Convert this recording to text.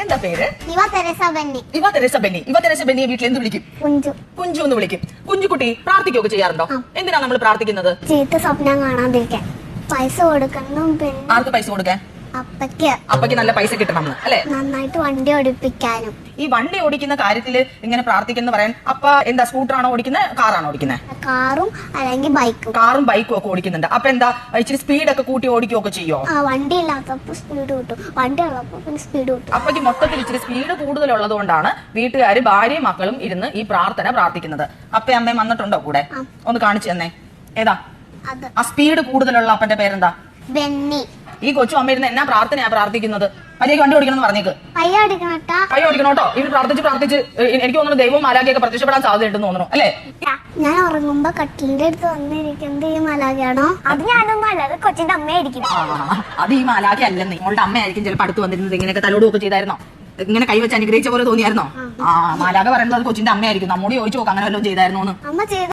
എന്താ പേര്? ഇവ തെരേസ ബെന്നി. ഇവ തെരേസ ബെന്നി. ഇവ തെരേസ ബെന്നിയെ വീട്ടിൽ എന്ത് വിളിക്കും? കുഞ്ചു. കുഞ്ചു എന്ന് വിളിക്കും. കുഞ്ചുകുട്ടി പ്രാർത്ഥിക്കുകയൊക്കെ ചെയ്യാറുണ്ടോ? എന്തിനാ നമ്മൾ പ്രാർത്ഥിക്കുന്നത്? ചീത്ത സ്വപ്നം കാണാതിരിക്കാൻ. പൈസ കൊടുക്കണം. പിന്നെ ആർക്ക് പൈസ കൊടുക്കാൻ? അപ്പക്ക് നല്ല പൈസ കിട്ടണം അല്ലെ? നന്നായിട്ട് വണ്ടി ഓടിപ്പിക്കാനും. ഈ വണ്ടി ഓടിക്കുന്ന കാര്യത്തില് ഇങ്ങനെ പ്രാർത്ഥിക്കുന്ന പറയാൻ അപ്പ എന്താ സ്കൂട്ടറാണോ ഓടിക്കുന്നത്, കാറാണോ ഓടിക്കുന്നത്? കാറും അല്ലെങ്കിൽ ബൈക്കും. കാറും ബൈക്കും ഒക്കെ ഓടിക്കുന്നുണ്ട്. അപ്പൊ എന്താ ഇച്ചിരി സ്പീഡൊക്കെ കൂട്ടി ഓടിക്കുകയൊക്കെ ചെയ്യോ? വണ്ടി ഇല്ലാത്തപ്പോ സ്പീഡ് കൂട്ടും, വണ്ടി ഉള്ളപ്പോ പിന്നെ സ്പീഡ് കൂട്ടും. അപ്പക്ക് മൊത്തത്തിൽ ഇച്ചിരി സ്പീഡ് കൂടുതലുള്ളത് കൊണ്ടാണ് വീട്ടുകാര് ഭാര്യയും മക്കളും ഇരുന്ന് ഈ പ്രാർത്ഥന പ്രാർത്ഥിക്കുന്നത്. അപ്പയും അമ്മയും വന്നിട്ടുണ്ടോ കൂടെ? ഒന്ന് കാണിച്ചു തന്നെ. ഏതാ ആ സ്പീഡ് കൂടുതലുള്ള അപ്പന്റെ പേരെന്താ? ബെന്നി. ഈ കൊച്ചു അമ്മ ഇരുന്ന് എന്നാ പ്രാർത്ഥനയാ പ്രാർത്ഥിക്കുന്നത്? മര്യാദയ്ക്ക് വണ്ടി ഓടിക്കണം എന്ന് പറഞ്ഞേക്ക്. കൈ ഓടിക്കണോട്ടോ. കൈ ഓടിക്കണോട്ടോ. ഇവർ പ്രാർത്ഥിച്ച് എനിക്ക് തോന്നുന്നു ദൈവവും മാലാഖയൊക്കെ പ്രത്യക്ഷപ്പെടാൻ സാധ്യതയുണ്ടെന്ന് തോന്നുന്നു അല്ലേ? ഞാൻ ഉറങ്ങുമ്പോ കട്ടിലിന്റെ അടുത്ത് വന്നിരിക്കുന്നത് ഈ മാലാഖയാണോ? അത് ഞാനൊന്നും അല്ല, അത് കൊച്ചിന്റെ അമ്മയായിരിക്കും. അത് ഈ മാലാഖ അല്ലെന്ന്, നിങ്ങളുടെ അമ്മയായിരിക്കും ചിലപ്പോൾ അടുത്ത് വന്നിരുന്നത്. ഇങ്ങനെയൊക്കെ തലോടുകയൊക്കെ ചെയ്തായിരുന്നോ? ഇങ്ങനെ കൈവച്ച് അനുഗ്രഹിച്ച പോലെ തോന്നിയായിരുന്നോ? മാലാഖ പറയുന്നത് അത് കൊച്ചിന്റെ അമ്മയായിരിക്കും. നമ്മോട് ചോദിച്ചു നോക്കാം അങ്ങനെ വല്ലതും ചെയ്തായിരുന്നോ? അമ്മ ചെയ്ത